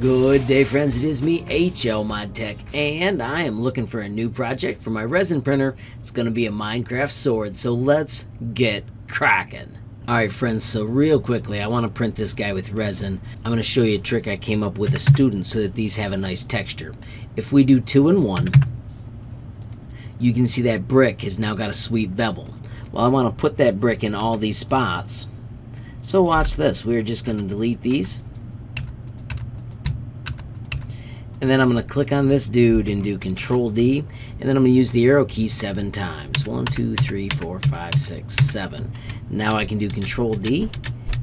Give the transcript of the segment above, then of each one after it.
Good day, friends. It is me, HLModTech, and I am looking for a new project for my resin printer. It's going to be a Minecraft sword, so let's get cracking. Alright friends, so real quickly, I want to print this guy with resin. I'm going to show you a trick I came up with a student so that these have a nice texture. If we do 2 in 1, you can see that brick has now got a sweet bevel. Well, I want to put that brick in all these spots. So watch this. We're just going to delete these. And then I'm going to click on this dude and do Control D. And then I'm going to use the arrow key 7 times. 1, 2, 3, 4, 5, 6, 7. Now I can do Control D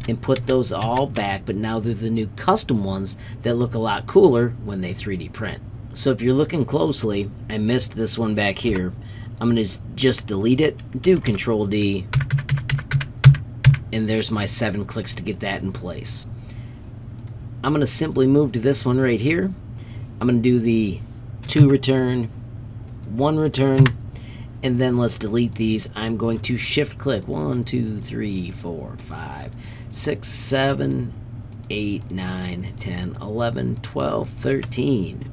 and put those all back. But now they're the new custom ones that look a lot cooler when they 3D print. So if you're looking closely, I missed this one back here. I'm going to just delete it, do Control D. And there's my 7 clicks to get that in place. I'm going to simply move to this one right here. I'm going to do the 2 return, 1 return, and then let's delete these. I'm going to shift click 1, 2, 3, 4, 5, 6, 7, 8, 9, 10, 11, 12, 13.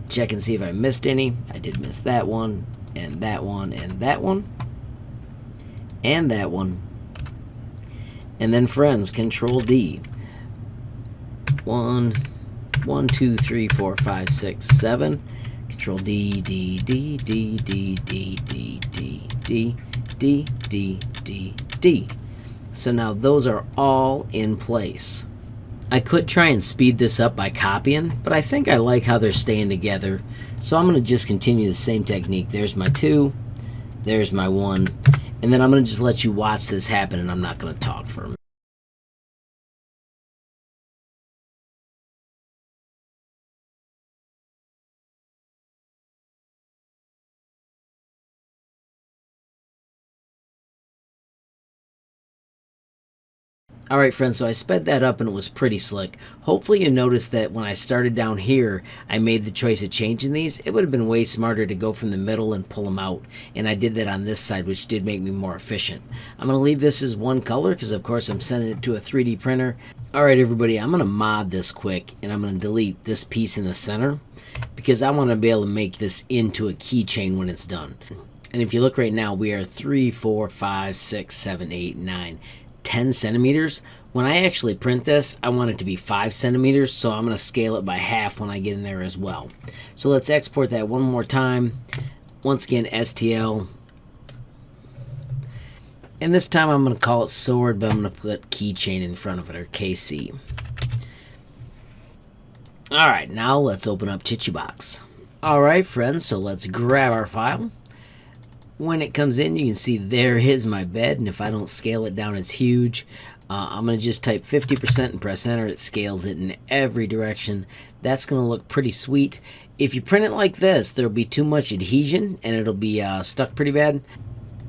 Check and see if I missed any. I did miss that one, and that one, and that one, and that one. And then friends, Control D. 1, 2, 3, 4, 5, 6, 7. Control D, D, D, D, D, D, D, D, D, D, D, D, D. So now those are all in place. I could try and speed this up by copying, but I think I like how they're staying together. So I'm going to just continue the same technique. There's my 2, there's my 1, and then I'm going to just let you watch this happen, and I'm not going to talk for a minute. Alright friends, so I sped that up and it was pretty slick. Hopefully you noticed that when I started down here, I made the choice of changing these. It would have been way smarter to go from the middle and pull them out. And I did that on this side, which did make me more efficient. I'm going to leave this as one color because of course I'm sending it to a 3D printer. Alright everybody, I'm going to mod this quick and I'm going to delete this piece in the center because I want to be able to make this into a keychain when it's done. And if you look right now, we are 3, 4, 5, 6, 7, 8, 9, 10 centimeters. When I actually print this, I want it to be 5 centimeters, so I'm going to scale it by half when I get in there as well. So let's export that one more time. Once again, STL. And this time I'm going to call it Sword, but I'm going to put keychain in front of it, or KC. Alright, now let's open up Chitubox. Alright friends, so let's grab our file. When it comes in, you can see there is my bed, and if I don't scale it down, it's huge. I'm going to just type 50% and press enter. It scales it in every direction. That's going to look pretty sweet. If you print it like this, there'll be too much adhesion, and it'll be stuck pretty bad.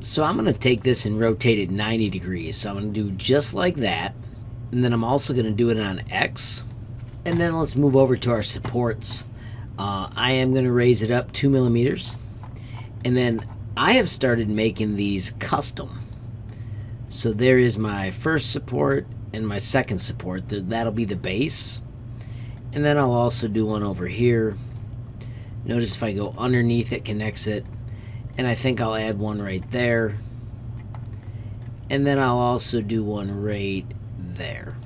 So I'm going to take this and rotate it 90 degrees. So I'm going to do just like that. And then I'm also going to do it on X. And then let's move over to our supports. I am going to raise it up 2 millimeters. And then I have started making these custom. So there is my first support and my second support. That'll be the base. And then I'll also do one over here. Notice if I go underneath, it connects it. And I think I'll add one right there. And then I'll also do one right there.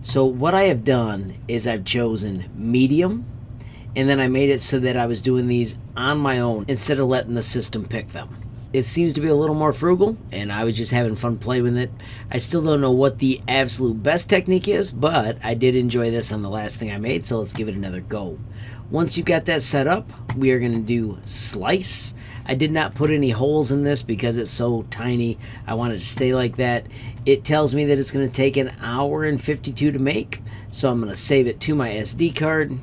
So what I have done is I've chosen medium. And then I made it so that I was doing these on my own instead of letting the system pick them. It seems to be a little more frugal, and I was just having fun playing with it. I still don't know what the absolute best technique is, but I did enjoy this on the last thing I made, so let's give it another go. Once you got that set up, we are going to do slice. I did not put any holes in this because it's so tiny. I want it to stay like that. It tells me that it's going to take 1 hour and 52 to make, so I'm going to save it to my SD card.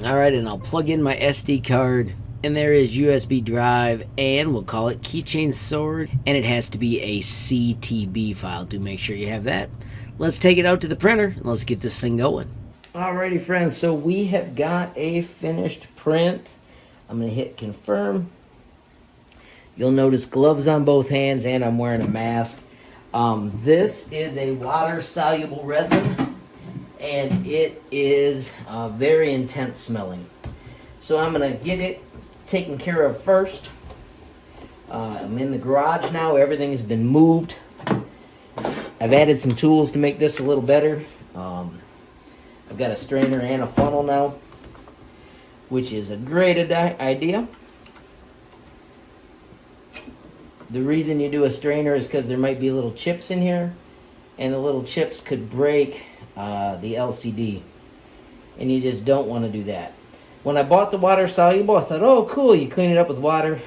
Alright, and I'll plug in my SD card, and there is USB drive, and we'll call it Keychain Sword, and it has to be a CTB file. Do make sure you have that. Let's take it out to the printer, and let's get this thing going. Alrighty friends, so we have got a finished print. I'm going to hit confirm. You'll notice gloves on both hands, and I'm wearing a mask. This is a water-soluble resin. and it is very intense smelling. So I'm gonna get it taken care of first. I'm in the garage now. Everything has been moved. I've added some tools to make this a little better. I've got a strainer and a funnel now, which is a great idea. The reason you do a strainer is because there might be little chips in here, and the little chips could break the LCD, and you just don't want to do that. When I bought the water soluble, I thought, oh cool, you clean it up with water.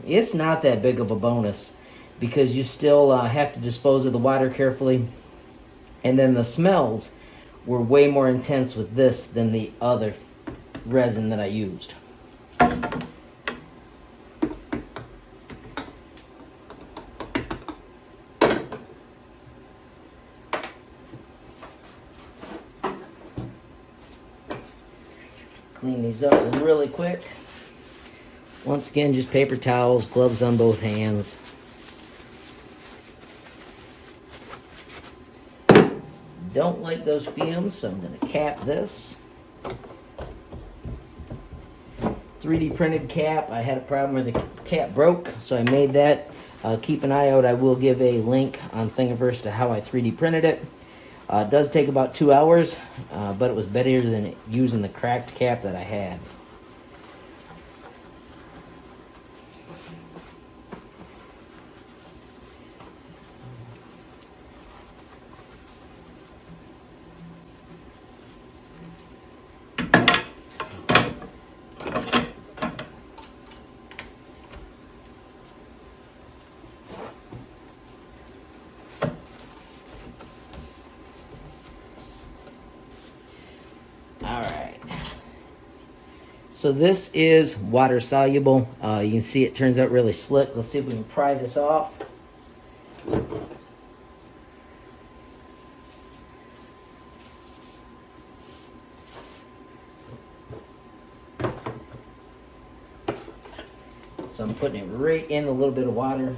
It's not that big of a bonus, because you still have to dispose of the water carefully, and then the smells were way more intense with this than the other resin that I used. Clean these up really quick. Once again, just paper towels, gloves on both hands. Don't like those fumes, so I'm going to cap this. 3D printed cap. I had a problem where the cap broke, so I made that. Keep an eye out. I will give a link on Thingiverse to how I 3D printed it. It does take about 2 hours, but it was better than using the cracked cap that I had. Alright, so this is water soluble. You can see it turns out really slick. Let's see if we can pry this off. So I'm putting it right in a little bit of water.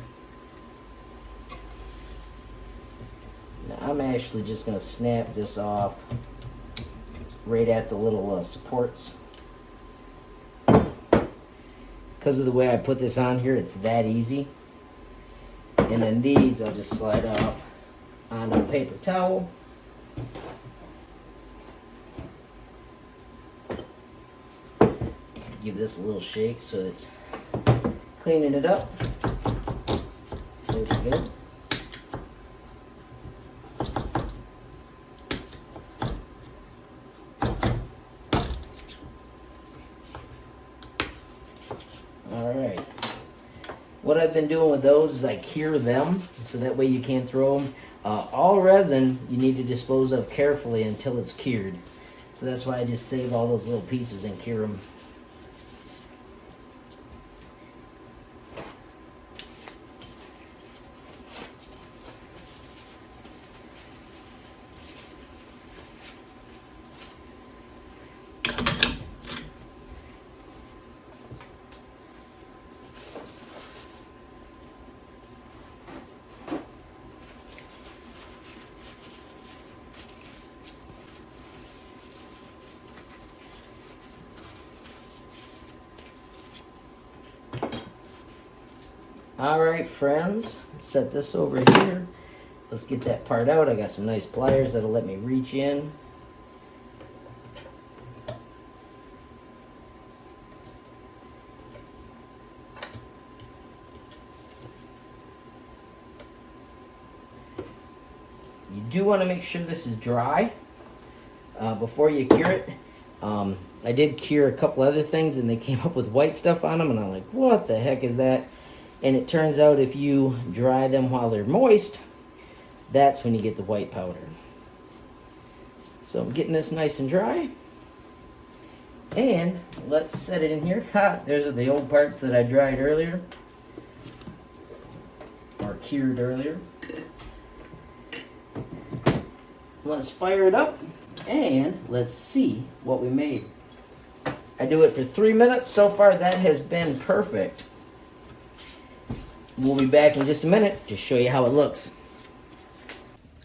Now I'm actually just going to snap this off right at the little supports. Because of the way I put this on here, it's that easy. And then these I'll just slide off on a paper towel. Give this a little shake so it's cleaning it up. There we go. Alright, what I've been doing with those is I cure them, so that way you can't throw them. All resin you need to dispose of carefully until it's cured. So that's why I just save all those little pieces and cure them. Alright friends, set this over here. Let's get that part out. I got some nice pliers that'll let me reach in. You do want to make sure this is dry before you cure it. I did cure a couple other things and they came up with white stuff on them and I'm like, what the heck is that? And it turns out if you dry them while they're moist, that's when you get the white powder. So I'm getting this nice and dry. And let's set it in here. Ha! There's the old parts that I dried earlier. Or cured earlier. Let's fire it up and let's see what we made. I do it for 3 minutes. So far that has been perfect. We'll be back in just a minute to show you how it looks.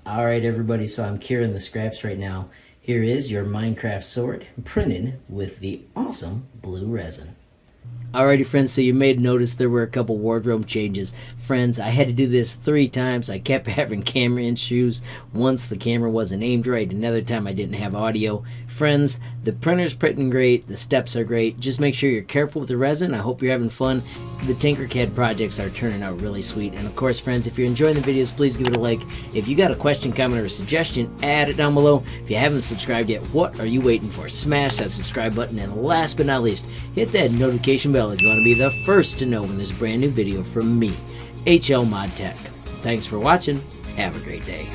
Alright everybody, so I'm curing the scraps right now. Here is your Minecraft sword printed with the awesome blue resin. Alrighty friends, so you may notice there were a couple wardrobe changes. Friends, I had to do this 3 times. I kept having camera issues. Once the camera wasn't aimed right, another time I didn't have audio. Friends, the printer's printing great, the steps are great. Just make sure you're careful with the resin. I hope you're having fun. The Tinkercad projects are turning out really sweet. And of course, friends, if you're enjoying the videos, please give it a like. If you got a question, comment, or suggestion, add it down below. If you haven't subscribed yet, what are you waiting for? Smash that subscribe button, and last but not least, hit that notification bell if you want to be the first to know when there's a brand new video from me, HLModTech. Thanks for watching. Have a great day.